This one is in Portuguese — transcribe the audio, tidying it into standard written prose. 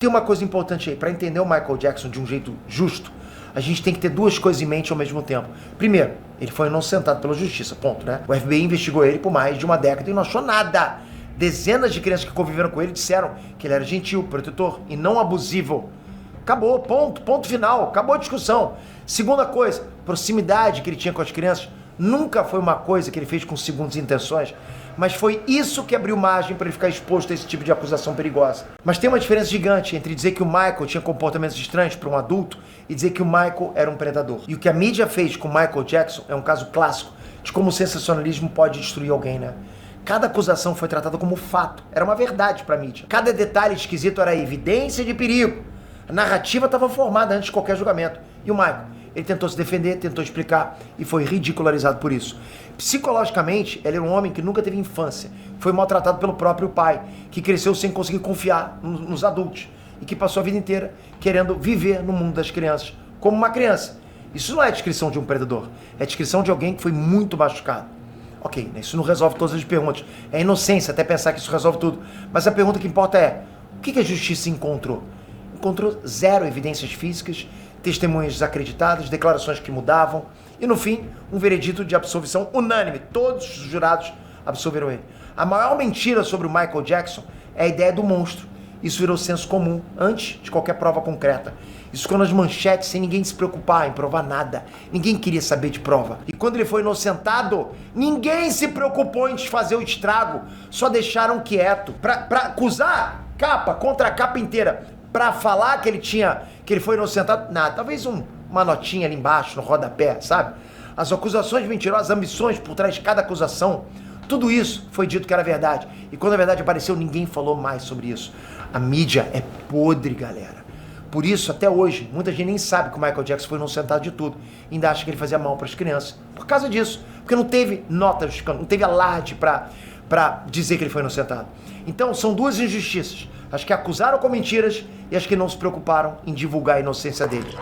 Tem uma coisa importante aí, para entender o Michael Jackson de um jeito justo, a gente tem que ter duas coisas em mente ao mesmo tempo. Primeiro, ele foi inocentado pela justiça, ponto, né? O FBI investigou ele por mais de uma década e não achou nada. Dezenas de crianças que conviveram com ele disseram que ele era gentil, protetor e não abusivo. Acabou, ponto final, acabou a discussão. Segunda coisa, proximidade que ele tinha com as crianças nunca foi uma coisa que ele fez com segundas intenções, mas foi isso que abriu margem para ele ficar exposto a esse tipo de acusação perigosa. Mas tem uma diferença gigante entre dizer que o Michael tinha comportamentos estranhos para um adulto e dizer que o Michael era um predador. E o que a mídia fez com o Michael Jackson é um caso clássico de como o sensacionalismo pode destruir alguém, né? Cada acusação foi tratada como fato, era uma verdade para a mídia. Cada detalhe esquisito era evidência de perigo. A narrativa estava formada antes de qualquer julgamento. E o Michael? Ele tentou se defender, tentou explicar e foi ridicularizado por isso. Psicologicamente, ele era um homem que nunca teve infância. Foi maltratado pelo próprio pai, que cresceu sem conseguir confiar nos adultos e que passou a vida inteira querendo viver no mundo das crianças, como uma criança. Isso não é a descrição de um predador, é a descrição de alguém que foi muito machucado. Ok, isso não resolve todas as perguntas. É inocência até pensar que isso resolve tudo. Mas a pergunta que importa é, o que a justiça encontrou? Encontrou zero evidências físicas, testemunhas desacreditadas, declarações que mudavam e, no fim, um veredito de absolvição unânime. Todos os jurados absolveram ele. A maior mentira sobre o Michael Jackson é a ideia do monstro. Isso virou senso comum antes de qualquer prova concreta. Isso ficou nas manchetes sem ninguém se preocupar em provar nada. Ninguém queria saber de prova. E quando ele foi inocentado, ninguém se preocupou em desfazer o estrago. Só deixaram quieto. Pra acusar capa contra a capa inteira, pra falar que ele foi inocentado, nada. Talvez uma notinha ali embaixo, no rodapé, sabe? As acusações mentirosas, as ambições por trás de cada acusação, tudo isso foi dito que era verdade. E quando a verdade apareceu, ninguém falou mais sobre isso. A mídia é podre, galera. Por isso, até hoje, muita gente nem sabe que o Michael Jackson foi inocentado de tudo. Ainda acha que ele fazia mal para as crianças. Por causa disso. Porque não teve nota justificando, não teve alarde para dizer que ele foi inocentado. Então, são duas injustiças. As que acusaram com mentiras e as que não se preocuparam em divulgar a inocência dele.